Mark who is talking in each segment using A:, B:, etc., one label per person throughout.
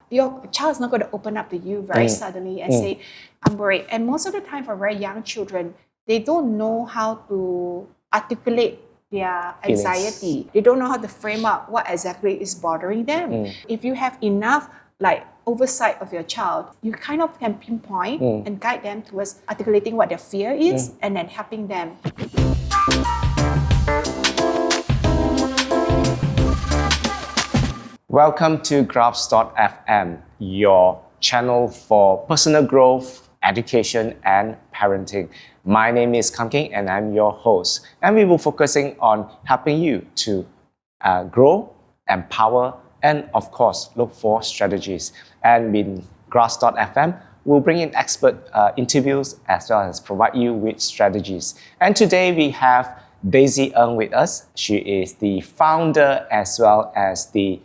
A: your child is not going to open up to you very suddenly and say, I'm worried. And most of the time for very young children, they don't know how to articulate their anxiety. They don't know how to frame up what exactly is bothering them. If you have enough oversight of your child, you kind of can pinpoint and guide them towards articulating what their fear is and then helping them.
B: Welcome to Graphs.fm, your channel for personal growth, education, and parenting. My name is Kam King and I'm your host. And we will be focusing on helping you to grow, empower, and of course, look for strategies. And in Graphs.fm, we'll bring in expert interviews as well as provide you with strategies. And today we have Daisy Ng with us. She is the founder as well as the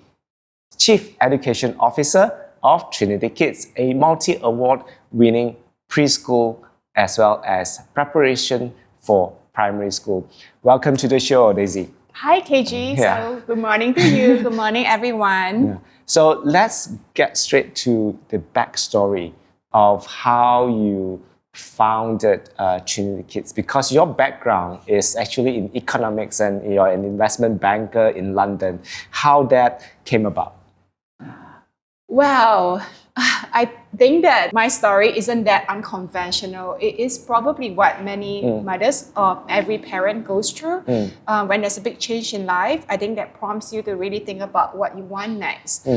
B: Chief Education Officer of Trinity Kids, a multi-award winning preschool as well as preparation for primary school. Welcome to the show, Daisy.
A: Hi, KG. So good morning to you. Good morning, everyone.
B: So let's get straight to the backstory of how you founded Trinity Kids, because your background is actually in economics and you're an investment banker in London. How that came about?
A: Well, I think that my story isn't that unconventional. It is probably what many mothers or every parent goes through. When there's a big change in life, I think that prompts you to really think about what you want next.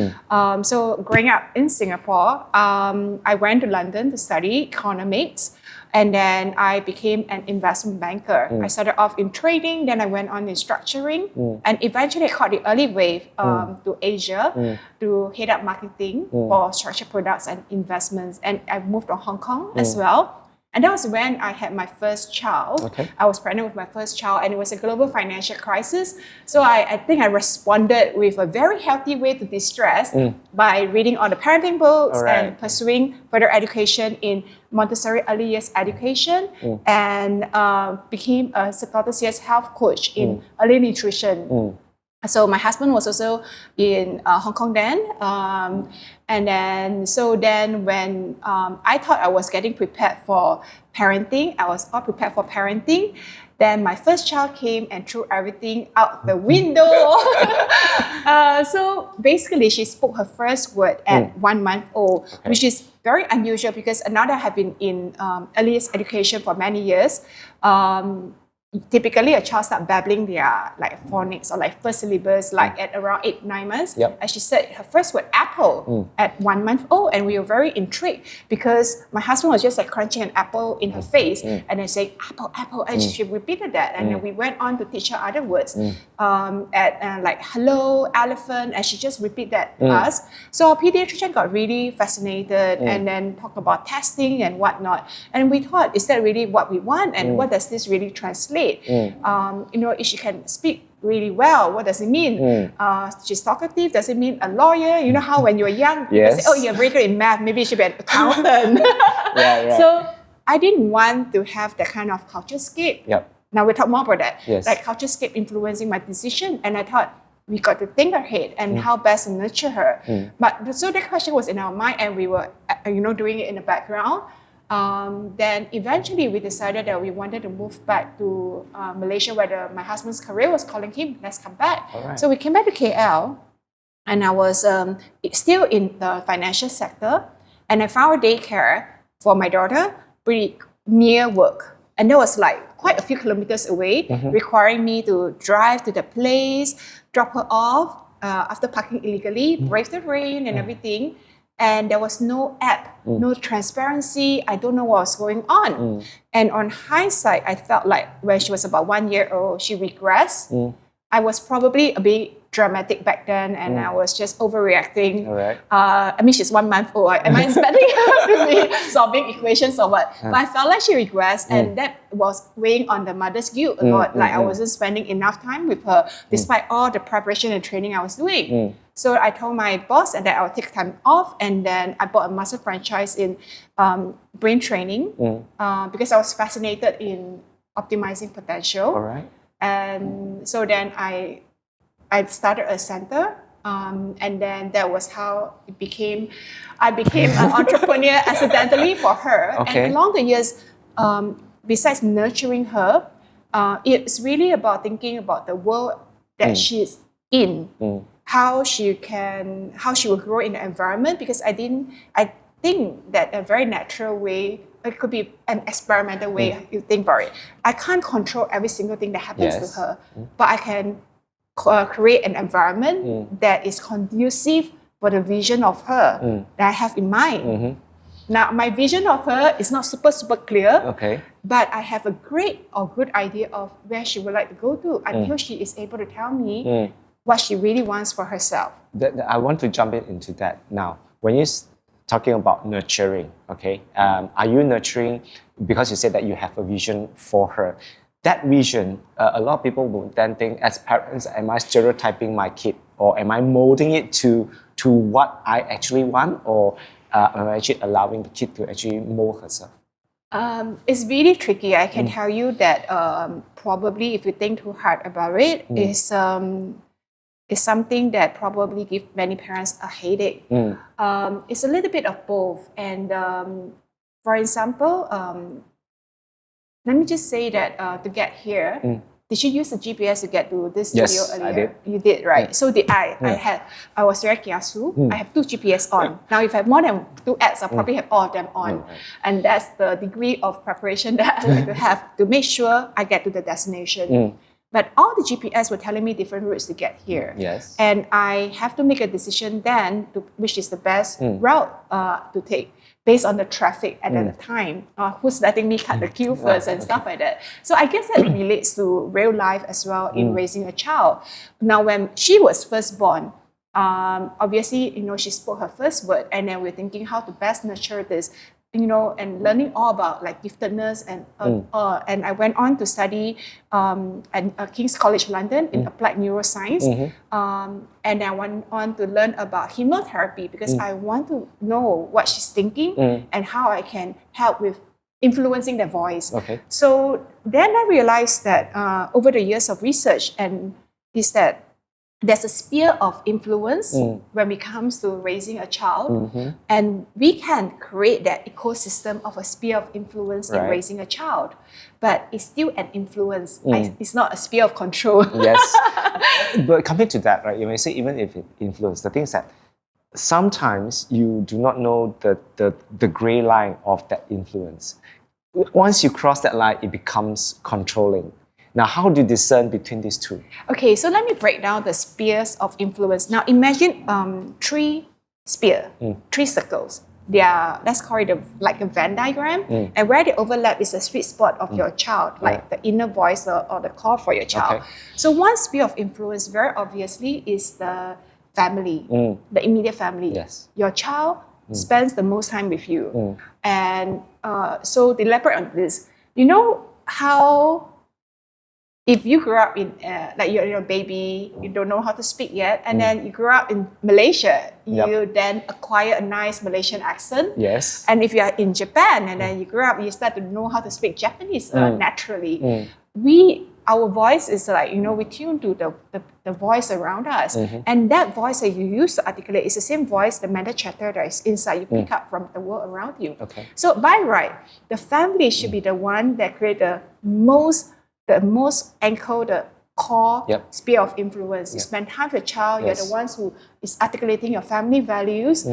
A: So growing up in Singapore, I went to London to study economics. And then I became an investment banker. I started off in trading, then I went on in structuring, and eventually I caught the early wave to Asia to head up marketing for structured products and investments. And I moved to Hong Kong as well. And that was when I had my first child. I was pregnant with my first child, and it was a global financial crisis. So I think I responded with a very healthy way to distress by reading all the parenting books and pursuing further education in Montessori early years education and became a certified health coach in early nutrition. So my husband was also in Hong Kong then. And then when I thought I was getting prepared for parenting, I was all prepared for parenting. Then my first child came and threw everything out the window. So basically, she spoke her first word at 1 month old, which is very unusual because Ananda had been in earliest education for many years. Typically, a child starts babbling their phonics or first syllables at around 8-9 months. And she said her first word apple at 1 month old, and we were very intrigued because my husband was just crunching an apple in her face and then saying apple, apple, and she repeated that. And then we went on to teach her other words like hello, elephant, and she just repeated that to us. So our pediatrician got really fascinated and then talked about testing and whatnot. And we thought, is that really what we want? And what does this really translate? If she can speak really well, what does it mean? She's talkative, does it mean a lawyer? You know how when you're young, people say, oh, you're very good in math, maybe you should be an accountant. So I didn't want to have that kind of culture-scape. Now we'll talk more about that. Like culture-scape influencing my decision, and I thought we got to think ahead and how best to nurture her. But so that question was in our mind, and we were doing it in the background. Then eventually we decided that we wanted to move back to Malaysia, where my husband's career was calling him, let's come back. So we came back to KL, and I was still in the financial sector, and I found a daycare for my daughter pretty near work. And that was quite a few kilometers away, requiring me to drive to the place, drop her off after parking illegally, brave the rain and everything. And there was no app, no transparency. I don't know what was going on. And on hindsight, I felt like when she was about 1 year old, she regressed. I was probably a bit dramatic back then, and I was just overreacting. I mean, she's 1 month old. Am I expecting her to be solving equations or what? But I felt like she regressed, and that was weighing on the mother's guilt a lot. I wasn't spending enough time with her, despite all the preparation and training I was doing. So I told my boss that I would take time off, and then I bought a master franchise in brain training because I was fascinated in optimizing potential. And so then I started a center And then that was how I became an entrepreneur accidentally for her.
B: Okay.
A: And along the years, besides nurturing her, it's really about thinking about the world that she's in, how she will grow in the environment. Because I think that a very natural way, it could be an experimental way you think about it. I can't control every single thing that happens to her, but I can create an environment that is conducive for the vision of her that I have in mind. Now, my vision of her is not super clear, but I have a great or good idea of where she would like to go to until she is able to tell me what she really wants for herself.
B: I want to jump into that now. When you're talking about nurturing, are you nurturing because you said that you have a vision for her? That vision, a lot of people will then think, as parents, am I stereotyping my kid, or am I molding it to what I actually want, or am I actually allowing the kid to actually mold herself?
A: It's really tricky. I can tell you that probably if you think too hard about it, is something that probably gives many parents a headache. It's a little bit of both. And for example, let me just say that to get here, did you use the GPS to get to this studio earlier?
B: I did.
A: You did, right? So did I. I was very kiasu. I have 2 GPS on. Now, if I have more than 2 apps, I'll probably have all of them on. And that's the degree of preparation that I like to have to make sure I get to the destination. But all the GPS were telling me different routes to get here. And I have to make a decision then which is the best route to take, based on the traffic at the time, who's letting me cut the queue first and stuff like that. So I guess that relates to real life as well in raising a child. Now, when she was first born, obviously, she spoke her first word, and then we're thinking how to best nurture this, and learning all about like giftedness and I went on to study at King's College London in applied neuroscience, and I went on to learn about hypnotherapy because I want to know what she's thinking and how I can help with influencing the voice. So then I realized that over the years of research is that there's a sphere of influence when it comes to raising a child, and we can create that ecosystem of a sphere of influence in raising a child, but it's still an influence. It's not a sphere of control.
B: But coming to that, right? You may say even if it influence, the thing is that sometimes you do not know the gray line of that influence. Once you cross that line, it becomes controlling. Now, how do you discern between these two?
A: Okay, so let me break down the spheres of influence. Now, imagine 3 spheres, 3 circles. They are, let's call it like a Venn diagram, and where they overlap is a sweet spot of your child, like the inner voice or the core for your child. So one sphere of influence, very obviously, is the family, the immediate family. Your child spends the most time with you. And so to elaborate on this, you know how if you grew up in, like you're a baby, you don't know how to speak yet, and then you grew up in Malaysia, you then acquire a nice Malaysian accent. And if you are in Japan and then you grew up, you start to know how to speak Japanese naturally. Our voice is like, we tune to the voice around us. And that voice that you use to articulate is the same voice, the mental chatter that is inside, you pick up from the world around you. So by right, the family should be the one that create the most anchor, the core sphere of influence. You spend time with your child, you're the ones who is articulating your family values.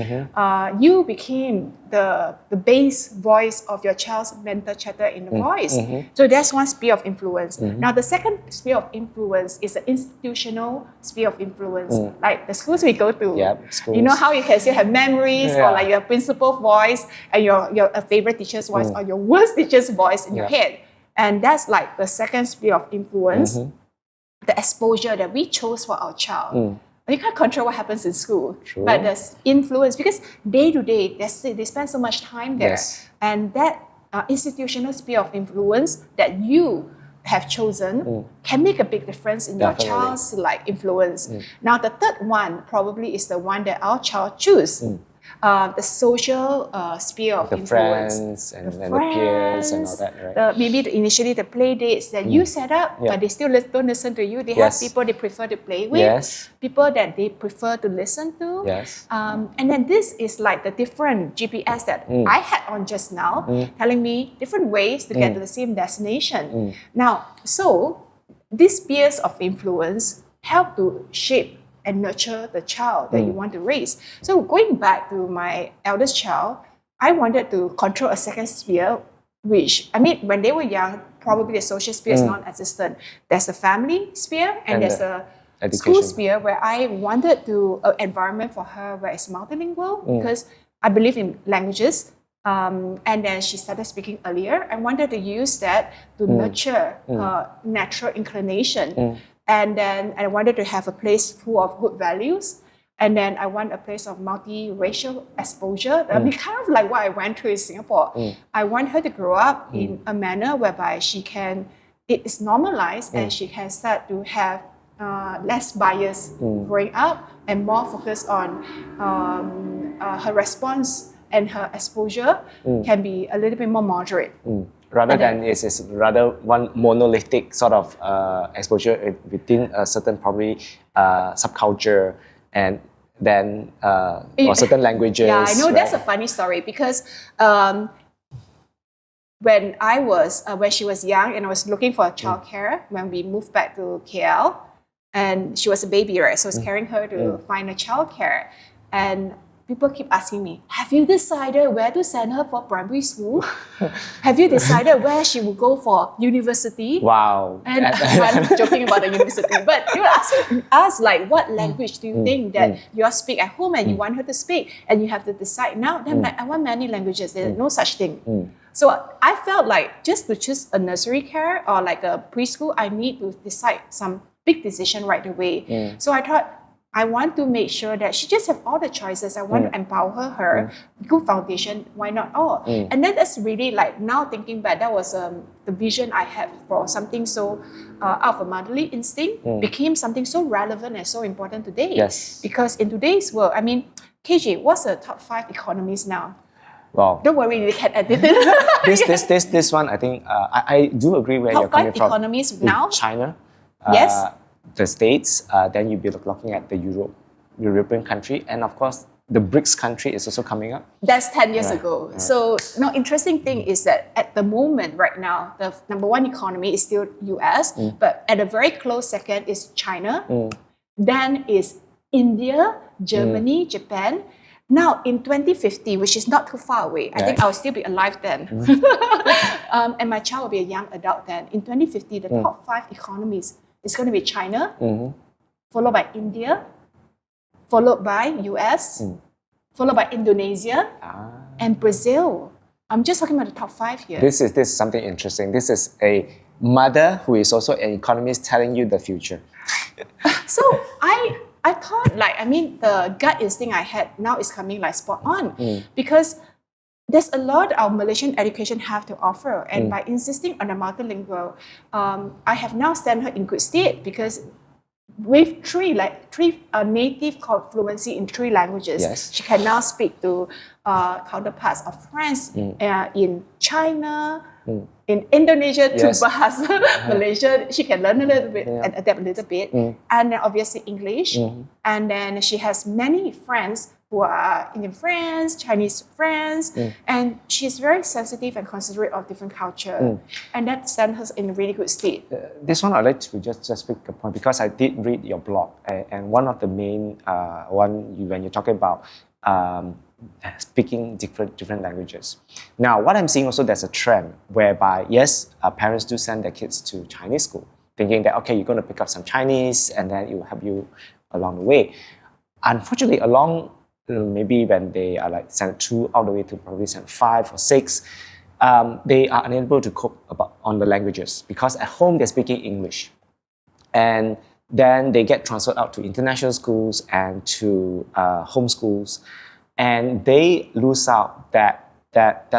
A: You became the base voice of your child's mental chatter in the voice. So that's one sphere of influence. Now the second sphere of influence is the institutional sphere of influence, like the schools we go to. You know how you can still have memories or like your principal voice and your favorite teacher's voice or your worst teacher's voice in your head. And that's like the second sphere of influence, the exposure that we chose for our child. You can't control what happens in school, but there's influence because day to day, they spend so much time there. And that institutional sphere of influence that you have chosen can make a big difference in your child's influence. Now, the third one probably is the one that our child choose. the social sphere of
B: The
A: influence.
B: friends and the peers and all that, right?
A: Maybe initially the play dates that you set up, but they still don't listen to you. They have people they prefer to play with, people that they prefer to listen to.
B: Yes.
A: And then this is like the different GPS that I had on just now, telling me different ways to get to the same destination. Now, so these spheres of influence help to shape and nurture the child that you want to raise. So going back to my eldest child, I wanted to control a second sphere, which, I mean, when they were young, probably the social sphere is non-existent. There's a family sphere and there's a school sphere where I wanted to an environment for her where it's multilingual because I believe in languages. And then she started speaking earlier. I wanted to use that to nurture her natural inclination. And then I wanted to have a place full of good values. And then I want a place of multiracial exposure. I mean, kind of like what I went through in Singapore. I want her to grow up in a manner whereby it is normalized and she can start to have less bias growing up and more focus on her response and her exposure can be a little bit more moderate.
B: Rather than it's rather one monolithic sort of exposure within a certain probably subculture and then or certain languages.
A: Yeah, I know,
B: right?
A: That's a funny story because when she was young and I was looking for childcare when we moved back to KL, and she was a baby, right? So I was carrying her to find a childcare, and people keep asking me, have you decided where to send her for primary school? Have you decided where she will go for university?
B: Wow.
A: And I'm joking about the university, but you ask like, what language do you think that you all speak at home and you want her to speak and you have to decide now? Then I'm like, I want many languages. There's no such thing. So I felt like just to choose a nursery care or like a preschool, I need to decide some big decision right away. So I thought, I want to make sure that she just have all the choices. I want to empower her. Good foundation, why not all? And then that's really like, now thinking back, that was the vision I had for something so out of a motherly instinct became something so relevant and so important today.
B: Yes.
A: Because in today's world, I mean, KJ, what's the top 5 economies now?
B: Wow.
A: Don't worry, they can edit it.
B: This one, I think, I do agree where you're coming from.
A: Top 5 economies now?
B: China.
A: Yes.
B: The States, then you'll be looking at the European country, and of course, the BRICS country is also coming up.
A: That's 10 years ago. Right. So, interesting thing is that at the moment, right now, the number 1 economy is still US, but at a very close second is China, then is India, Germany, Japan. Now, in 2050, which is not too far away, I think I'll still be alive then. And my child will be a young adult then. In 2050, the top 5 economies is going to be China, followed by India, followed by US, followed by Indonesia, and Brazil. I'm just talking about the top 5 here.
B: This is something interesting. This is a mother who is also an economist telling you the future.
A: So I thought the gut instinct I had now is coming like spot on because there's a lot our Malaysian education have to offer, and by insisting on a multilingual, I have now stand her in good state because with three native fluency in 3 languages, she can now speak to counterparts of friends in China, in Indonesia, to Bahasa, Malaysia. She can learn a little bit and adapt a little bit, and then obviously English, and then she has many friends who are Indian friends, Chinese friends, and she's very sensitive and considerate of different culture, and that stands her in a really good state.
B: This one I'd like to just pick a point because I did read your blog, and one of the main when you're talking about speaking different languages. Now, what I'm seeing also, there's a trend whereby parents do send their kids to Chinese school, thinking that okay, you're going to pick up some Chinese, and then it will help you along the way. Unfortunately, maybe when they are like sent 2 all the way to probably sent 5 or 6, they are unable to cope on the languages because at home they're speaking English, and then they get transferred out to international schools and to home schools, and they lose out that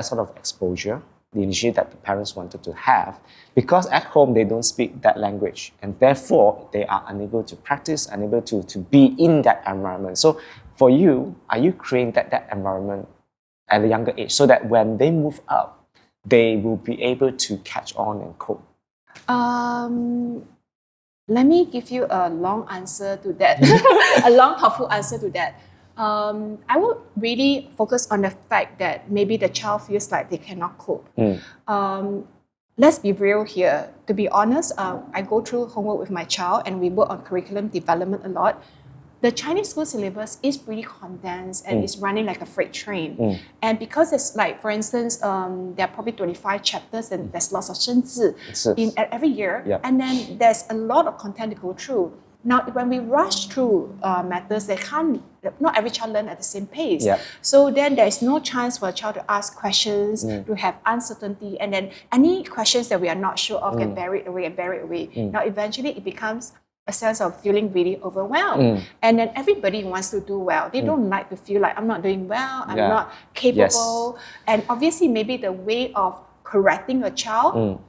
B: sort of exposure, the initiative that the parents wanted to have, because at home they don't speak that language, and therefore they are unable to practice, unable to be in that environment. So for you, are you creating that environment at a younger age so that when they move up, they will be able to catch on and cope?
A: Let me give you a long answer to that, a long, thoughtful answer to that. I would really focus on the fact that maybe the child feels like they cannot cope. Let's be real here. To be honest, I go through homework with my child and we work on curriculum development a lot. The Chinese school syllabus is pretty condensed and it's running like a freight train. And because it's like, for instance, there are probably 25 chapters and there's lots of 生字 every year. And then there's a lot of content to go through. Now, when we rush through matters, not every child learns at the same pace. So then there's no chance for a child to ask questions, to have uncertainty, and then any questions that we are not sure of get buried away. Now, eventually it becomes a sense of feeling really overwhelmed. And then everybody wants to do well. They don't like to feel like I'm not doing well, I'm not capable. And obviously maybe the way of correcting a child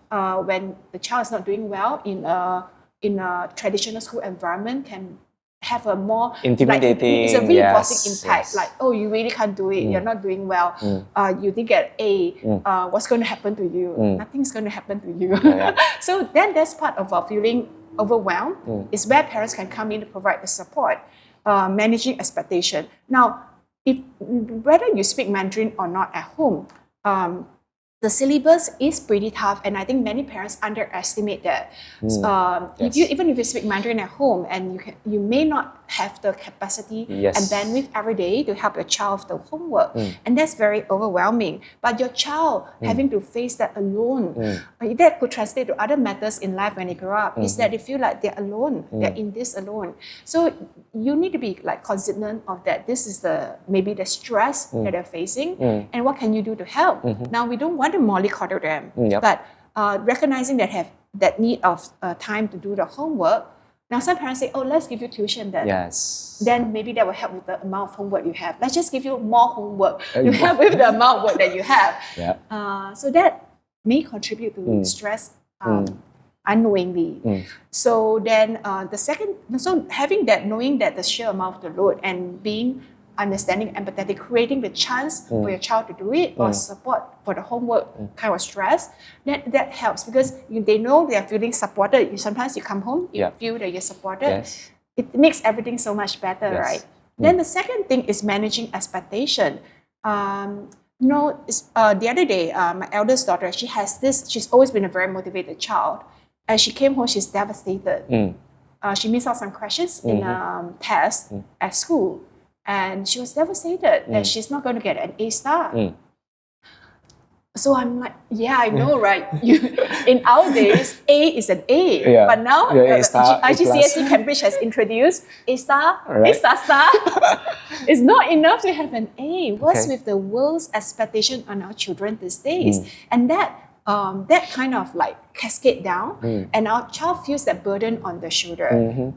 A: when the child is not doing well in a traditional school environment can have a more
B: intimidating,
A: it's a reinforcing impact. Like, oh, you really can't do it, you're not doing well, you didn't get A, what's going to happen to you? Nothing's going to happen to you. So then that's part of our feeling overwhelmed, is where parents can come in to provide the support, managing expectation. Now, whether you speak Mandarin or not at home, the syllabus is pretty tough, and I think many parents underestimate that. Even if you speak Mandarin at home, and you may not have the capacity and bandwidth every day to help your child with the homework, and that's very overwhelming. But your child having to face that alone, that could translate to other matters in life when they grow up, is that they feel like they're alone, they're in this alone. So you need to be like cognizant of that. This is maybe the stress that they're facing, and what can you do to help? Now, we don't want to mollycoddle them, but recognizing that need of time to do the homework. Now, some parents say, oh, let's give you tuition then. Then maybe that will help with the amount of homework you have. Let's just give you more homework to help with the amount of work that you have. So that may contribute to stress unknowingly. So then having that, knowing that the sheer amount of the load and being understanding, empathetic, creating the chance for your child to do it or support for the homework kind of stress, that helps because they know they are feeling supported. Sometimes you come home, you feel that you're supported. It makes everything so much better, right? Then the second thing is managing expectation. The other day, my eldest daughter, she's always been a very motivated child. As she came home, she's devastated. She missed out some questions in a test at school. And she was devastated that she's not going to get an A star. So I'm like, yeah, I know, right? In our days, A is an A. But now, IGCSE Cambridge has introduced A star, A star star. It's not enough to have an A. What's with the world's expectation on our children these days? And that kind of like cascade down, and our child feels that burden on the shoulder.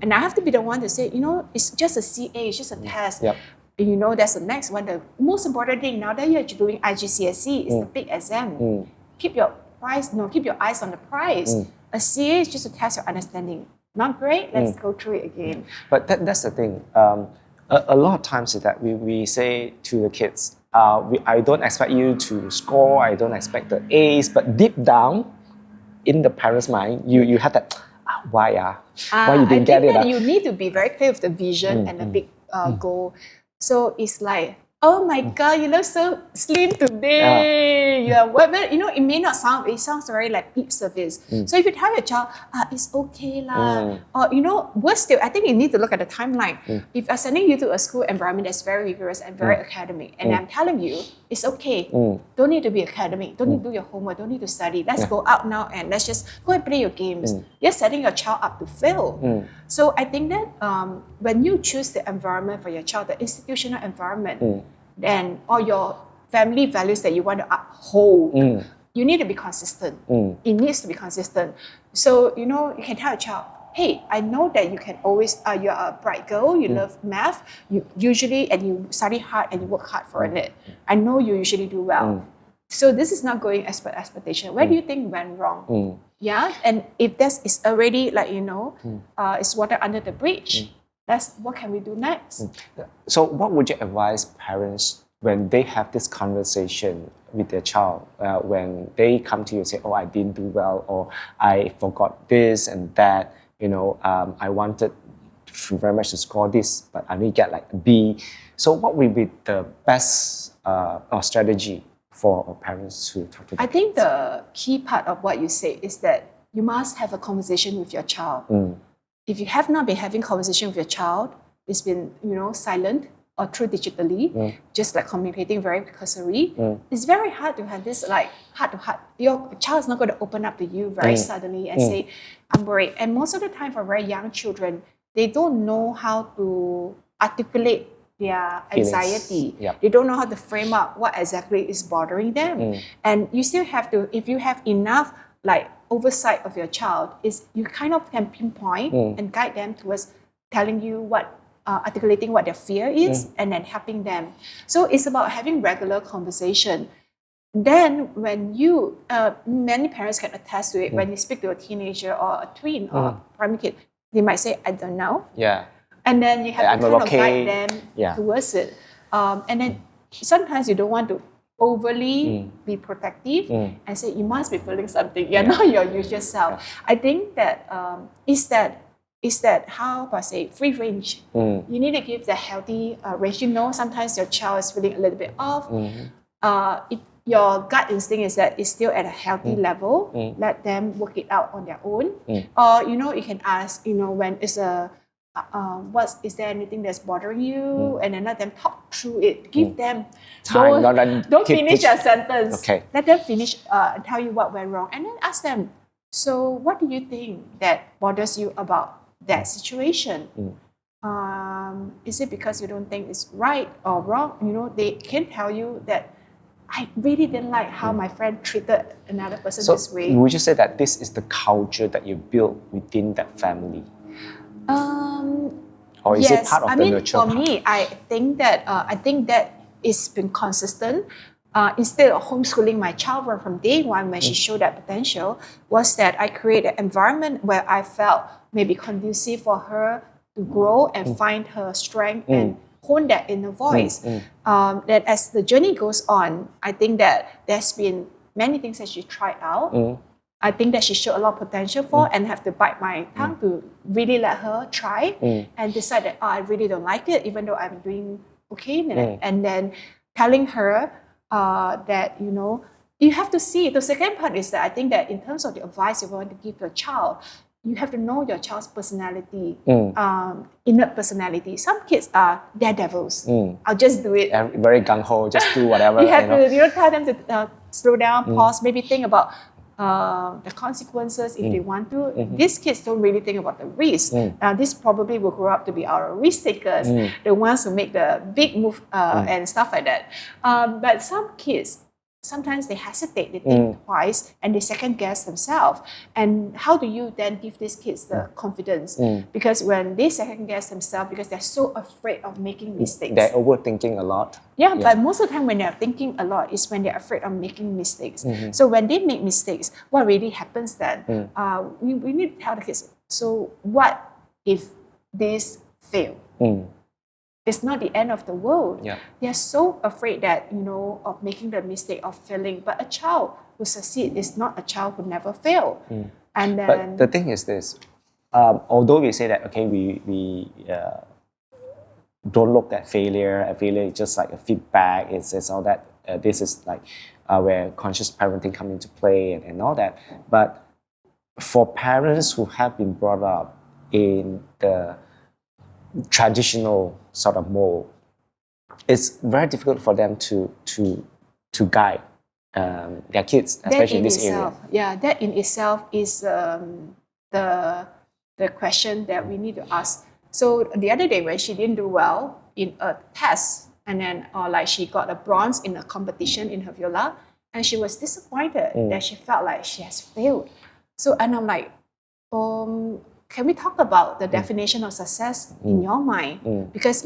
A: And I have to be the one to say, it's just a CA, it's just a test. That's the next one. The most important thing now that you're doing IGCSE is the big exam. Keep your eyes on the prize. A CA is just to test your understanding. Not great, let's go through it again.
B: But that's the thing. A lot of times that we say to the kids, I don't expect you to score, I don't expect the A's, but deep down in the parent's mind, you have that, why you didn't get it?
A: You need to be very clear with the vision and the big goal. So it's like, oh my God, you look so slim today. It may not sound, it sounds very like lip service. So if you tell your child, it's okay lah. Or, worse still, I think you need to look at the timeline. If I'm sending you to a school environment that's very rigorous and very academic, and I'm telling you, it's okay. Don't need to be academic. Don't need to do your homework. Don't need to study. Let's go out now and let's just go and play your games. You're setting your child up to fail. So I think that when you choose the environment for your child, the institutional environment, then all your family values that you want to uphold, you need to be consistent. It needs to be consistent. So, you can tell a child, hey, I know that you can always, you're a bright girl, you love math, you study hard and you work hard for it. I know you usually do well. So this is not going as per expectation. Where do you think went wrong? And if that is already it's water under the bridge, what can we do next?
B: So what would you advise parents when they have this conversation with their child, when they come to you and say, oh, I didn't do well, or I forgot this and that, I wanted very much to score this, but I only get like a B. So what will be the best or strategy for parents to talk to them?
A: I think the key part of what you say is that you must have a conversation with your child. If you have not been having conversation with your child, it's been, silent or through digitally, just like communicating very cursory, it's very hard to have this like heart-to-heart. Your child is not going to open up to you very suddenly and say, I'm worried. And most of the time for very young children, they don't know how to articulate their anxiety.
B: Yep.
A: They don't know how to frame up what exactly is bothering them. And you still have to, if you have enough like oversight of your child, is you kind of can pinpoint and guide them towards telling you what, articulating what their fear is and then helping them. So it's about having regular conversation. Then when you, many parents can attest to it, when you speak to a teenager or a twin or a primary kid, they might say, I don't know.
B: Yeah.
A: And then you have to kind of guide them towards it. And then sometimes you don't want to overly be protective and say, you must be feeling something. You're not your usual self. I think that is that how do I say, free range. You need to give the healthy range. Sometimes your child is feeling a little bit off. If your gut instinct is that it's still at a healthy level, let them work it out on their own. Or, you can ask, when it's a, is there anything that's bothering you? And then let them talk through it. Give them
B: time.
A: Don't finish a sentence.
B: Okay.
A: Let them finish and tell you what went wrong. And then ask them, so what do you think that bothers you about that situation? Is it because you don't think it's right or wrong? They can tell you that I really didn't like how my friend treated another person this way.
B: Would you say that this is the culture that you built within that family? Or is it part of the nurture
A: for
B: part?
A: me, I think that it's been consistent. Instead of homeschooling my child from day one when she showed that potential, was that I created an environment where I felt maybe conducive for her to grow and find her strength and hone that inner voice. That as the journey goes on, I think that there's been many things that she tried out. I think that she showed a lot of potential for and have to bite my tongue to really let her try and decide that I really don't like it, even though I'm doing okay in it. And then telling her that, you have to see. The second part is that I think that in terms of the advice you want to give your child, you have to know your child's personality, innate personality. Some kids are daredevils. I'll just do it.
B: Very gung-ho, just do whatever.
A: You have to tell them to slow down, pause, maybe think about the consequences if they want to. These kids don't really think about the risk. This probably will grow up to be our risk takers, the ones who make the big move and stuff like that. But some kids, sometimes they hesitate, they think twice, and they second guess themselves. And how do you then give these kids the confidence? Because when they second guess themselves, because they're so afraid of making mistakes.
B: They're overthinking a lot.
A: Yeah, but most of the time when they're thinking a lot is when they're afraid of making mistakes. So when they make mistakes, what really happens then? We need to tell the kids, so what if this fail? It's not the end of the world. They're so afraid that, of making the mistake of failing. But a child who succeeds is not a child who never fail. And then,
B: but the thing is this, although we say that, okay, we don't look at failure. A failure is just like a feedback. It's all that. This is like where conscious parenting comes into play and all that. But for parents who have been brought up in the traditional sort of mold, it's very difficult for them to guide their kids, especially in this area.
A: Yeah, that in itself is the question that we need to ask. So the other day when she didn't do well in a test, and then like she got a bronze in a competition in her viola, and she was disappointed that she felt like she has failed. So and I'm like, can we talk about the definition of success in your mind? Because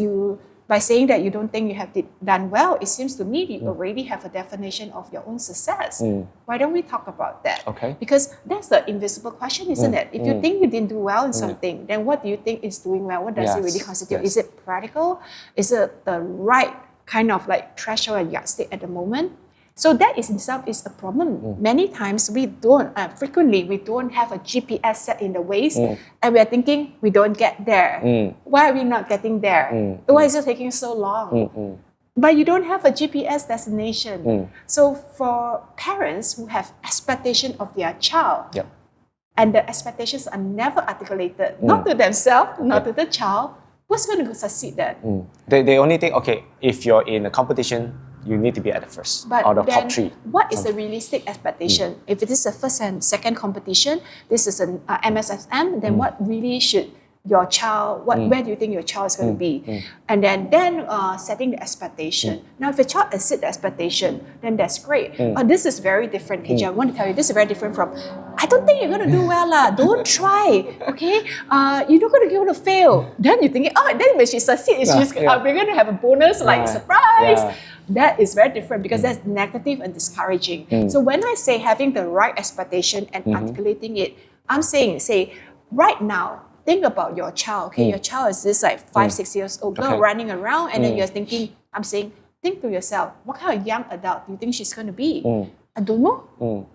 A: by saying that you don't think you have done well, it seems to me you already have a definition of your own success. Why don't we talk about that?
B: Okay.
A: Because that's the invisible question, isn't it? If you think you didn't do well in something, then what do you think is doing well? What does it really constitute? Is it practical? Is it the right kind of like threshold and yardstick at the moment? So that is itself is a problem. Many times frequently we don't have a GPS set in the waist, and we are thinking we don't get there. Why are we not getting there? Why is it taking so long? But you don't have a GPS destination. So for parents who have expectation of their child, and the expectations are never articulated, not to themselves, not to the child, who's going to succeed then?
B: They only think, okay, if you're in a competition, you need to be at the first or the top 3.
A: What is the realistic expectation? If it is a first and second competition, this is an MSFM, then what really should your child, where do you think your child is going to be? And then setting the expectation. Now, if your child exceeds the expectation, then that's great. This is very different, KJ. I want to tell you, this is very different from, I don't think you're going to do well, don't try, okay? You're not going to fail. Then you're thinking, then when she succeeds, we're going to have a bonus, like surprise. Yeah. That is very different because that's negative and discouraging. So when I say having the right expectation and articulating it, I'm saying, right now, think about your child. Okay, your child is this like 5-6 years old girl running around, and then you're thinking, I'm saying, think to yourself, what kind of young adult do you think she's going to be? I don't know.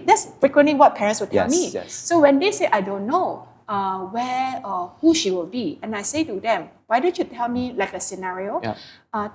A: That's frequently what parents would tell me. So when they say, I don't know where or who she will be, and I say to them, why don't you tell me like a scenario?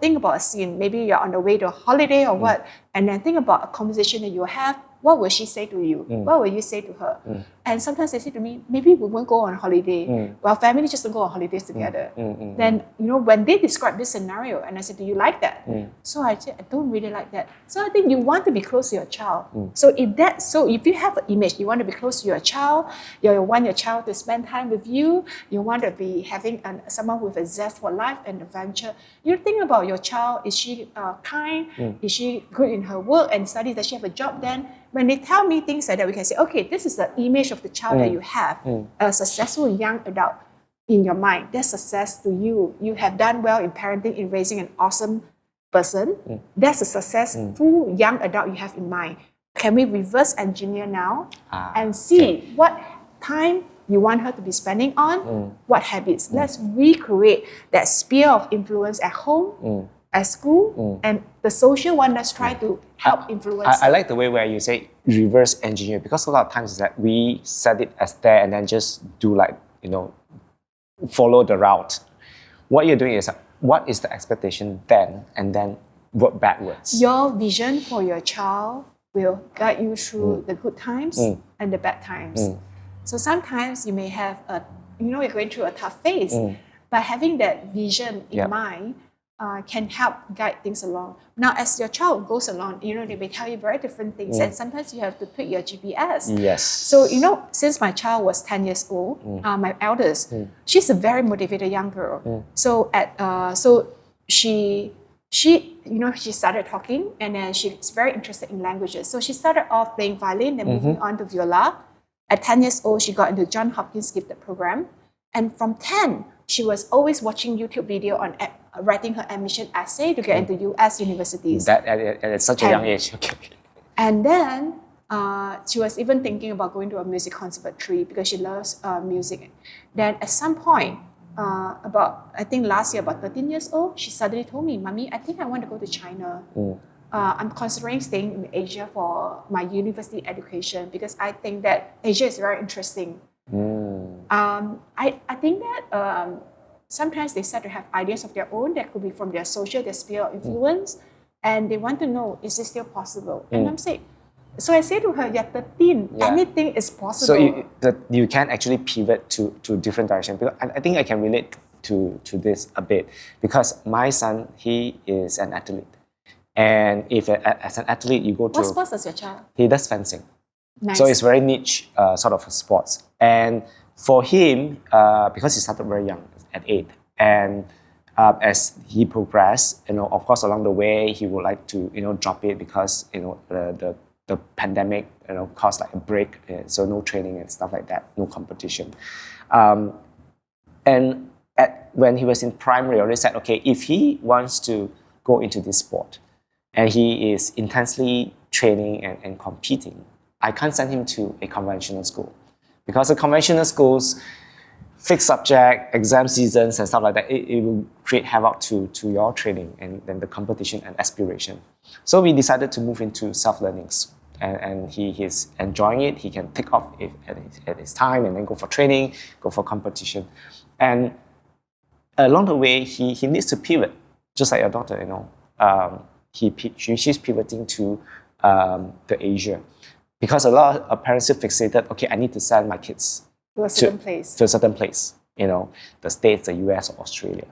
A: Think about a scene. Maybe you're on the way to a holiday or what, and then think about a conversation that you have. What will she say to you? What will you say to her? And sometimes they say to me, maybe we won't go on holiday. Well, family just don't go on holidays together. Then, when they describe this scenario, and I said, do you like that? So I said, I don't really like that. So I think you want to be close to your child. So if you have an image, you want to be close to your child, you want your child to spend time with you, you want to be having someone with a zest for life and adventure. You think about your child, is she kind? Is she good in her work and studies? Does she have a job then? When they tell me things like that, we can say, okay, this is the image of the child that you have, a successful young adult in your mind. That's success to you. You have done well in parenting, in raising an awesome person. That's a successful young adult you have in mind. Can we reverse engineer now and see what time you want her to be spending on, what habits? Let's recreate that sphere of influence at home, at school, and the social one. Let's try to help influence.
B: I like the way where you say reverse engineer, because a lot of times is that we set it as there and then just do follow the route. What you're doing is, what is the expectation then, and then work backwards.
A: Your vision for your child will guide you through the good times and the bad times. So sometimes you may have you're going through a tough phase, but having that vision in mind can help guide things along. Now, as your child goes along, they may tell you very different things, and sometimes you have to pick your GPS.
B: Yes.
A: So, since my child was 10 years old, my eldest, she's a very motivated young girl. So she started talking, and then she's very interested in languages. So she started off playing violin, then moving on to viola. At 10 years old, she got into Johns Hopkins gifted program. And from 10, she was always watching YouTube video on writing her admission essay to get into US universities.
B: That at such a young age. Okay.
A: And then she was even thinking about going to a music conservatory because she loves music. Then at some point, last year, about 13 years old, she suddenly told me, Mommy, I think I want to go to China. I'm considering staying in Asia for my university education because I think that Asia is very interesting. I think that sometimes they start to have ideas of their own that could be from their social, their sphere of influence, and they want to know, is this still possible? And I'm saying, so I say to her, you're 13, anything is possible.
B: So you can actually pivot to different directions. Because I think I can relate to this a bit, because my son, he is an athlete. And if as an athlete, you go to...
A: What sports does your child?
B: He does fencing.
A: Nice.
B: So it's very niche sort of sports. And for him, because he started very young, at 8, and as he progressed, of course, along the way, he would like to, drop it because, the pandemic, caused like a break, so no training and stuff like that, no competition. And when he was in primary, I already said, okay, if he wants to go into this sport and he is intensely training and competing, I can't send him to a conventional school, because the conventional schools, fixed subject, exam seasons and stuff like that, it will create havoc to your training and then the competition and aspiration. So we decided to move into self-learnings, and he is enjoying it. He can take off at his time and then go for training, go for competition. And along the way, he needs to pivot, just like your daughter, you know. She's pivoting to the Asia, because a lot of parents are fixated, okay, I need to send my kids
A: to a certain place,
B: you know, the States, the US, or Australia,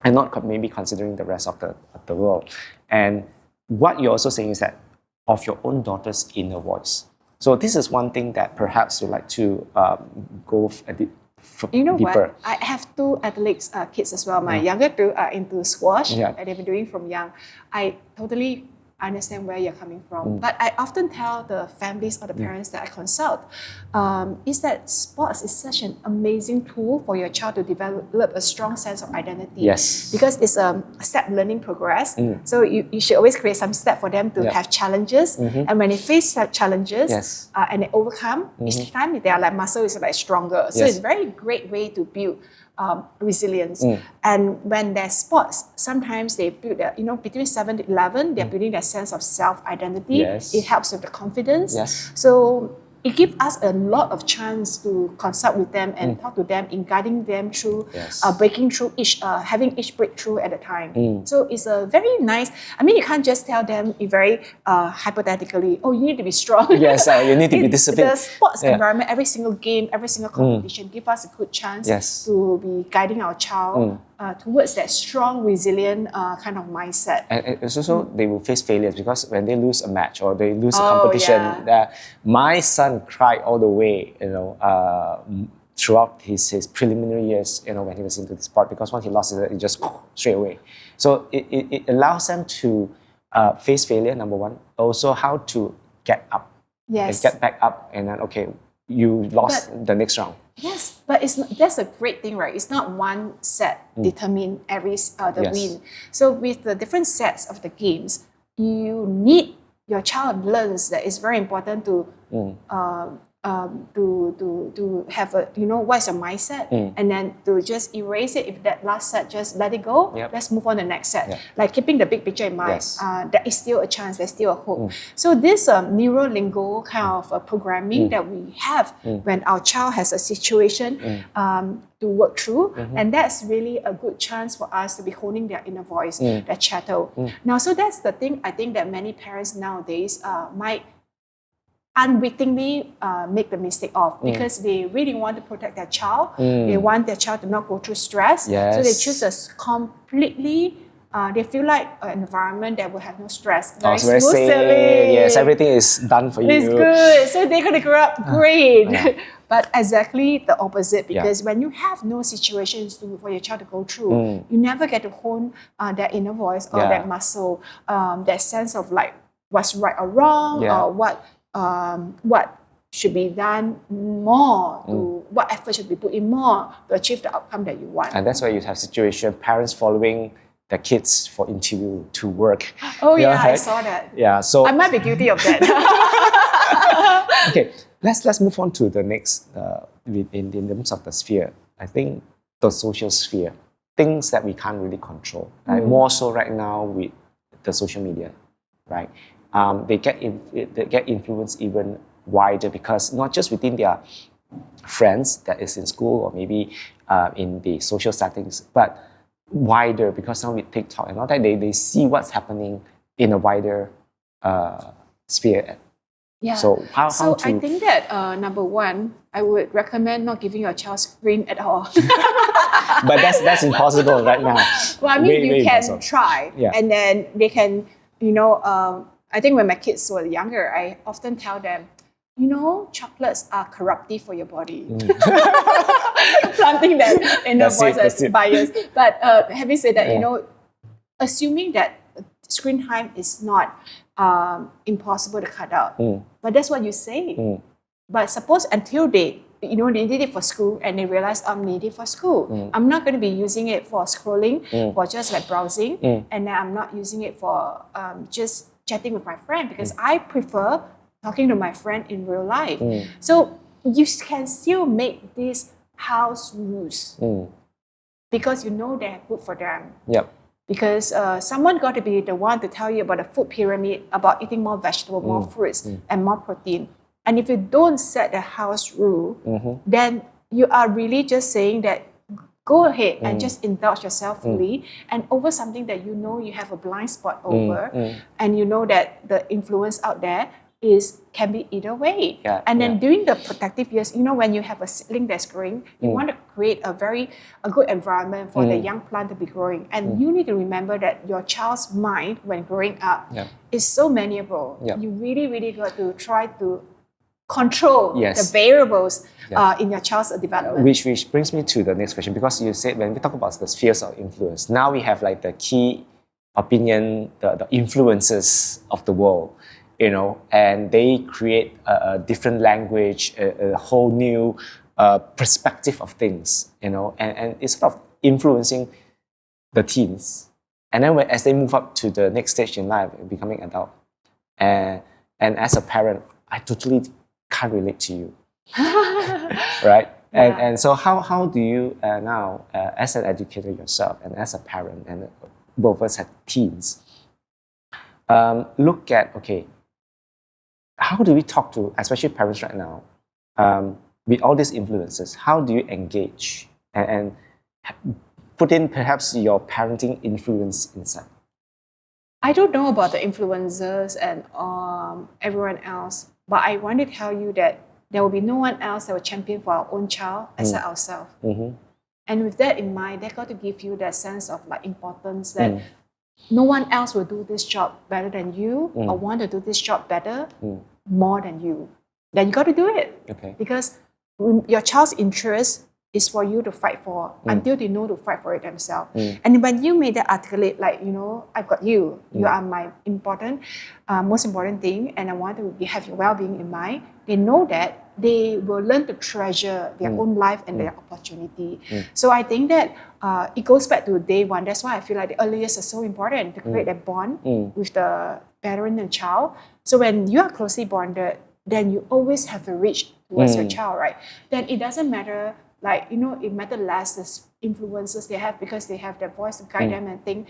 B: and not maybe considering the rest of the world. And what you're also saying is that of your own daughter's inner voice. So this is one thing that perhaps you'd like to go a bit
A: you know
B: deeper.
A: What? I have two athletes kids as well. My younger two are into squash, and they've been doing from young. I totally understand where you're coming from. But I often tell the families or the parents that I consult is that sports is such an amazing tool for your child to develop a strong sense of identity.
B: Yes.
A: Because it's a step learning progress. So you should always create some step for them to have challenges. And when they face challenges and they overcome, each time their like muscle is like stronger. So it's a very great way to build resilience. And when there's sports, sometimes they build their, between 7 to 11, they're building their sense of self-identity. It helps with the confidence. So it gives us a lot of chance to consult with them and talk to them in guiding them through breaking through having each breakthrough at a time. So it's a very nice, you can't just tell them very hypothetically, oh, you need to be strong.
B: Yes, you need to be disciplined.
A: The sports environment, every single game, every single competition give us a good chance to be guiding our child towards that strong, resilient kind of mindset.
B: And it's also, they will face failures, because when they lose a match or they lose a competition, my son cried all the way, throughout his preliminary years, when he was into the sport, because once he lost it, it just straight away. So it allows them to face failure, number one. Also, how to get up. And get back up, and then, okay, you lost the next round.
A: Yes, but that's a great thing, right? It's not one set determine the win. So with the different sets of the games, your child learns that it's very important to have a, what's your mindset, and then to just erase it. If that last set, just let it go. Let's move on to the next set. Like keeping the big picture in mind. There is still a chance. There's still a hope. So this neuro-lingo kind of programming that we have when our child has a situation to work through, and that's really a good chance for us to be honing their inner voice, their chatter. Now, so that's the thing I think that many parents nowadays might unwittingly make the mistake of, because they really want to protect their child. They want their child to not go through stress. So they choose a completely, they feel like an environment that will have no stress. Very
B: very
A: smooth
B: safe.
A: sailing.
B: Yes, everything is done for you.
A: It's good. So they're going to grow up great. But exactly the opposite, because when you have no situations for your child to go through, you never get to hone that inner voice or that muscle, that sense of like what's right or wrong, or what should be done more, what effort should be put in more to achieve the outcome that you want.
B: And that's why you have situation, parents following their kids for interview to work.
A: Oh yeah, I saw that.
B: Yeah, so
A: I might be guilty of that.
B: Okay, let's move on to the next in terms of the sphere. I think the social sphere, things that we can't really control. More so right now with the social media, right? They get influenced even wider, because not just within their friends that is in school or maybe in the social settings, but wider, because now with TikTok and all that, they see what's happening in a wider sphere.
A: Yeah.
B: So how to...
A: I think that number one, I would recommend not giving your child screen at all.
B: But that's impossible right now.
A: Well, you can try, and then they can, I think when my kids were younger, I often tell them, chocolates are corruptive for your body. Planting that in the voice as bias. But having said that, assuming that screen time is not impossible to cut out, but that's what you say. But suppose until they they need it for school and they realize I'm needed for school. I'm not going to be using it for scrolling, for just like browsing, and then I'm not using it for just chatting with my friend because I prefer talking to my friend in real life. So you can still make these house rules because you know they're good for them.
B: Yep.
A: Because someone got to be the one to tell you about the food pyramid, about eating more vegetable, more fruits, and more protein. And if you don't set the house rule, then you are really just saying that go ahead and just indulge yourself fully and over something that you know you have a blind spot over, and you know that the influence out there can be either way. And then during the protective years, when you have a sibling that's growing, you want to create a good environment for the young plant to be growing. And you need to remember that your child's mind when growing up is so malleable. You really, really got to try to control the variables in your child's development.
B: Which brings me to the next question, because you said when we talk about the spheres of influence, now we have like the key opinion, the influences of the world. And they create a different language, a whole new perspective of things, and it's sort of influencing the teens. And then as they move up to the next stage in life, becoming adult, and as a parent, I totally can't relate to you, right? And so how do you now, as an educator yourself and as a parent, and both of us have teens, look at, okay, how do we talk to, especially parents right now, with all these influences? How do you engage and put in perhaps your parenting influence inside?
A: I don't know about the influencers and everyone else, but I want to tell you that there will be no one else that will champion for our own child except ourselves. And with that in mind, they got to give you that sense of like importance that no one else will do this job better than you or want to do this job better, more than you. Then you got to do it.
B: Okay.
A: Because your child's interest is for you to fight for until they know to fight for it themselves. And when you made that articulate, like, I've got you, you are my most important thing, and I want to have your well-being in mind, they know that they will learn to treasure their own life and their opportunity. So I think that it goes back to day one. That's why I feel like the early years are so important to create that bond with the parent and child. So when you are closely bonded, then you always have to reach towards your child, right? Then it doesn't matter, like, it matters less the influences they have because they have their voice to guide them and think.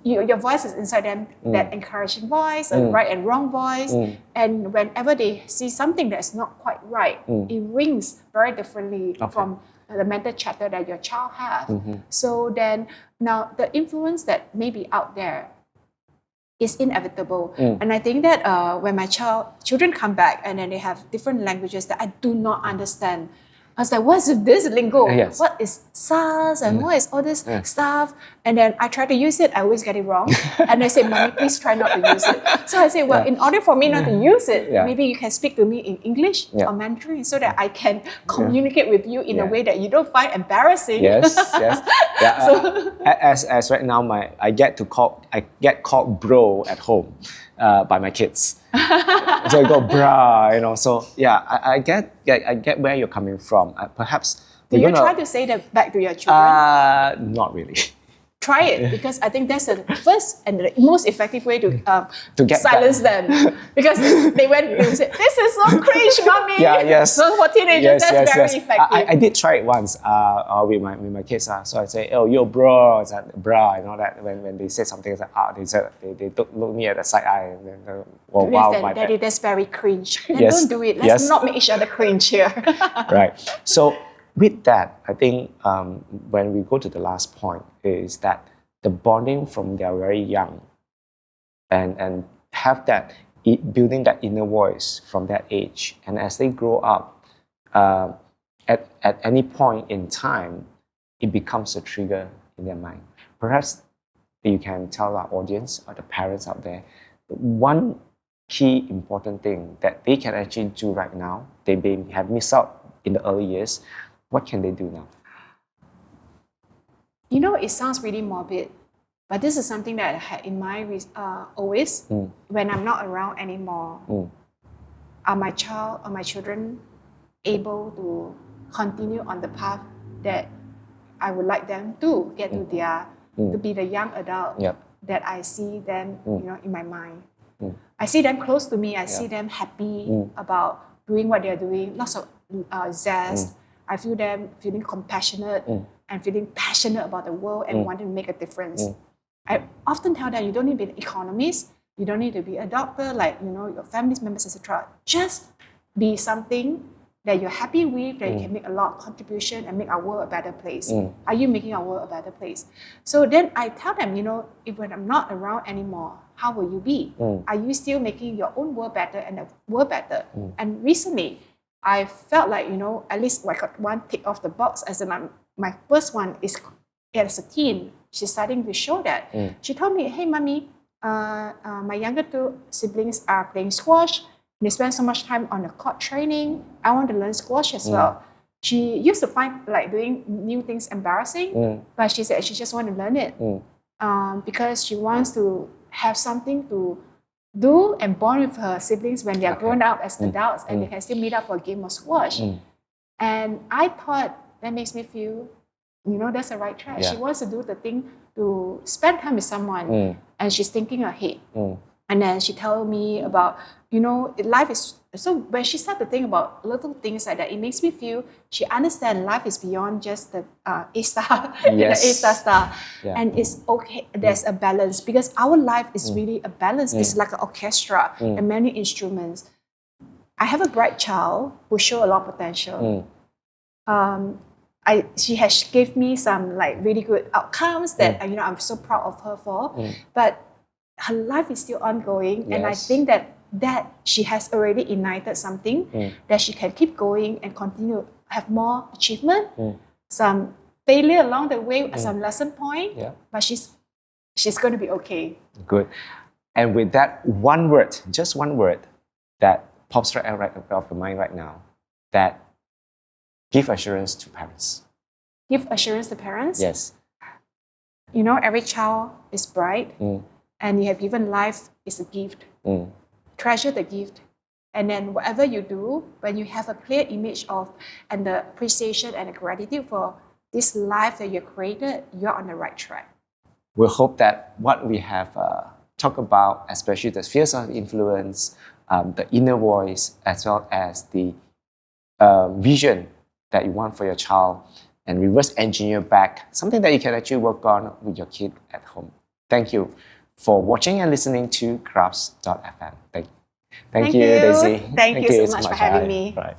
A: Your voice is inside them, that encouraging voice, a right and wrong voice. And whenever they see something that's not quite right, it rings very differently from the mental chatter that your child has. So then, now the influence that may be out there is inevitable. And I think that when my children come back and then they have different languages that I do not understand, I was like, what's this lingo? What is SARS and what is all this stuff? And then I try to use it, I always get it wrong. And I say, Mommy, please try not to use it. So I say, well, in order for me not to use it, maybe you can speak to me in English or Mandarin so that I can communicate with you in a way that you don't find embarrassing.
B: Yes. So, as right now, I get called bro at home by my kids. So I go brah, So yeah, I get where you're coming from. Perhaps.
A: Do you try to say that back to your children?
B: Not really.
A: Try it, because I think that's the first and the most effective way to silence them. Because they say, "This is so cringe, Mommy." So for teenagers, that's very effective.
B: I did try it once with my kids. So I say, "Oh, yo, bro," it's like, "Bra," that when they say something, it's like, they look me at the side eye and then oh wow, my
A: Daddy, that's very cringe. Then don't do it. Let's not make each other cringe here.
B: Right. So with that, I think when we go to the last point is that the bonding from they're very young and have that building that inner voice from that age, and as they grow up, at any point in time, it becomes a trigger in their mind. Perhaps you can tell our audience or the parents out there one key important thing that they can actually do right now. They may have missed out in the early years. What can they do now?
A: It sounds really morbid, but this is something that I had in mind always when I'm not around anymore. Are my child or my children able to continue on the path that I would like them to get to their to be the young adult that I see them, in my mind. I see them close to me. I see them happy about doing what they're doing. Lots of zest. I feel them feeling compassionate and feeling passionate about the world and wanting to make a difference. I often tell them, you don't need to be an economist. You don't need to be a doctor, like your family members, etc. Just be something that you're happy with, that you can make a lot of contribution and make our world a better place. Are you making our world a better place? So then I tell them, if when I'm not around anymore, how will you be? Are you still making your own world better and the world better? And recently, I felt like, at least I got one tick off the box, as in my first one is as a teen. She's starting to show that. She told me, hey, mommy, my younger two siblings are playing squash. They spend so much time on the court training. I want to learn squash as well. She used to find like doing new things embarrassing, but she said she just want to learn it because she wants to have something to do and bond with her siblings when they are grown up as adults and they can still meet up for a game of squash. And I thought that makes me feel, that's the right track. She wants to do the thing to spend time with someone and she's thinking ahead. And then she told me about, life is, so when she started to think about little things like that, it makes me feel she understands life is beyond just the A-star, the A-star star. And it's okay, there's a balance because our life is really a balance. It's like an orchestra and many instruments. I have a bright child who shows a lot of potential. She has gave me some like really good outcomes that I'm so proud of her for. But her life is still ongoing, and I think that she has already ignited something that she can keep going and continue have more achievement, some failure along the way, some lesson point. But she's going to be okay.
B: Good. And with that one word, just one word that pops right out of the mind right now, that give assurance to parents.
A: Give assurance to parents?
B: Yes.
A: Every child is bright and you have given life is a gift. Treasure the gift. And then whatever you do, when you have a clear image of and the appreciation and the gratitude for this life that you created, you're on the right track.
B: We hope that what we have talked about, especially the spheres of influence, the inner voice, as well as the vision that you want for your child, and reverse engineer back something that you can actually work on with your kid at home. Thank you for watching and listening to Crafts.fm. Thank you, Daisy.
A: Thank you so much for having me.
B: Right.